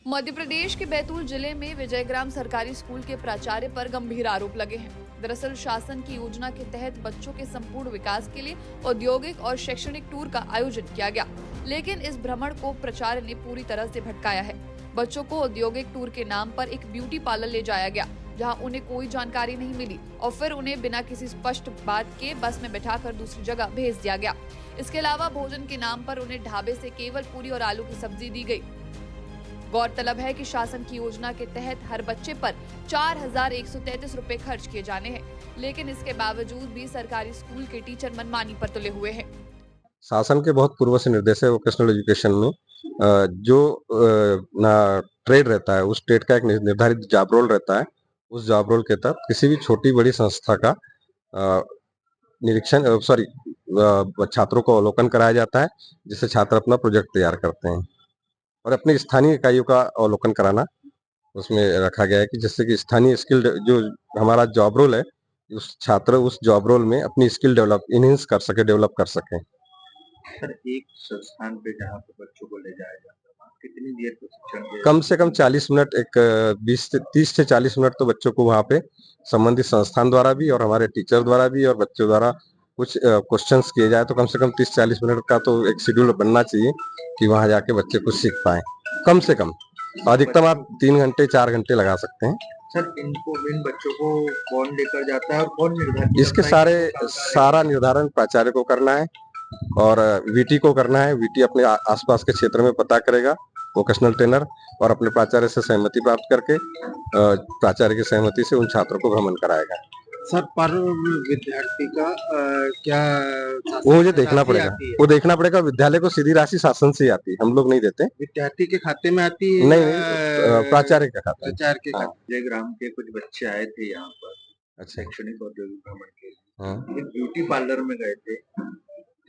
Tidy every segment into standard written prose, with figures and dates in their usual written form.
मध्य प्रदेश के बैतूल जिले में विजयग्राम सरकारी स्कूल के प्राचार्य पर गंभीर आरोप लगे हैं। दरअसल शासन की योजना के तहत बच्चों के संपूर्ण विकास के लिए औद्योगिक और शैक्षणिक टूर का आयोजन किया गया, लेकिन इस भ्रमण को प्राचार्य ने पूरी तरह से भटकाया है। बच्चों को औद्योगिक टूर के नाम पर एक ब्यूटी पार्लर ले जाया गया, जहां उन्हें कोई जानकारी नहीं मिली और फिर उन्हें बिना किसी स्पष्ट बात के बस में बैठाकर दूसरी जगह भेज दिया गया। इसके अलावा भोजन के नाम पर उन्हें ढाबे से केवल पूरी और आलू की सब्जी दी गई। गौरतलब है कि शासन की योजना के तहत हर बच्चे पर 4,133 रुपए खर्च किए जाने हैं, लेकिन इसके बावजूद भी सरकारी स्कूल के टीचर मनमानी पर तुले हुए हैं। शासन के बहुत पूर्व से निर्देश है वोकेशनल एजुकेशन में जो ना ट्रेड रहता है, उस ट्रेड का एक निर्धारित जॉब रोल रहता है। उस जॉब रोल के तहत किसी भी छोटी बड़ी संस्था का निरीक्षण छात्रों को अवलोकन कराया जाता है, जिससे छात्र अपना प्रोजेक्ट तैयार करते हैं और अपनी स्थानीय इकाइयों का अवलोकन कराना उसमें रखा गया है कि जिससे कि स्थानीय स्किल जो हमारा जॉब रोल है, उस छात्र उस जॉब रोल में अपनी स्किल डेवलप कर सके। सर, एक संस्थान पे जहाँ पे बच्चों को ले जाया जाता है, वहाँ कितनी देर प्रशिक्षण दिया कम से कम 40 मिनट, एक 30 से 40 मिनट तो बच्चों को वहाँ पे संबंधित संस्थान द्वारा भी और हमारे टीचर द्वारा भी और बच्चों द्वारा कुछ क्वेश्चंस किए जाए, तो कम से कम 30-40 मिनट का तो एक शेड्यूल बनना चाहिए कि वहाँ जाके बच्चे कुछ सीख पाए। कम से कम अधिकतम आप 3 घंटे 4 घंटे लगा सकते हैं। सर, इन बच्चों को कौन लेकर जाता है और कौन निर्धारित इसके सारा निर्धारण प्राचार्य को करना है और वीटी को करना है। वीटी अपने आसपास के क्षेत्र में पता करेगा, वोकेशनल ट्रेनर, और अपने प्राचार्य से सहमति प्राप्त करके प्राचार्य की सहमति से उन छात्रों को भ्रमण कराएगा। सर, पर विद्यार्थी का क्या वो मुझे देखना पड़ेगा, वो देखना पड़ेगा। विद्यालय को सीधी राशि शासन से ही आती है, हम लोग नहीं देते। विद्यार्थी के खाते में आती है? नहीं, प्राचार्य के खाते। प्राचार्य के खाते। जयग्राम के कुछ बच्चे आए थे यहाँ पर अच्छा, शैक्षणिक औद्योगिक भ्रमण के लिए, ब्यूटी पार्लर में गए थे,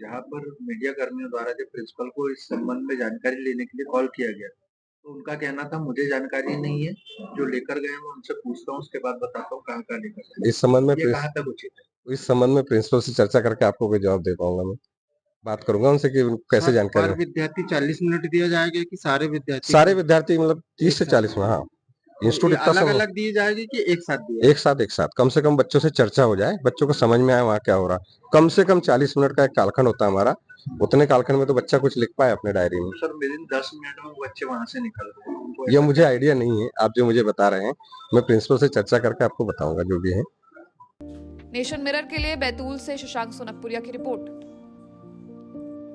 जहाँ पर मीडिया कर्मियों द्वारा जब प्रिंसिपल को इस संबंध में जानकारी लेने के लिए कॉल किया गया, तो उनका कहना था मुझे जानकारी नहीं है, जो लेकर गए मैं उनसे पूछता हूँ, उसके बाद बताता हूँ कहाँ लेकर गए। इस संबंध में ये कहाँ तक उचित है? इस संबंध में प्रिंसिपल से चर्चा करके आपको कोई जवाब दे पाऊंगा। मैं बात करूंगा उनसे कि कैसे जानकारी। विद्यार्थी 40 मिनट दिया जाएगा कि सारे विद्यार्थी मतलब 30 से 40 में। हाँ, इंस्टीट्यूट इतना अलग दी जाएगी कि एक साथ कम से कम बच्चों से चर्चा हो जाए, बच्चों को समझ में आए वहाँ क्या हो रहा। कम से कम 40 मिनट का एक कालखंड होता है हमारा, उतने कालखंड में तो बच्चा कुछ लिख पाए अपने डायरी में। सर, विदिन 10 मिनट में बच्चे वहाँ से निकल रहे हैं। ये मुझे आइडिया नहीं है, आप जो मुझे बता रहे हैं, मैं प्रिंसिपल से चर्चा करके आपको बताऊंगा जो भी है। नेशन मिरर के लिए बैतूल से शशांक सोनकपुरिया की रिपोर्ट।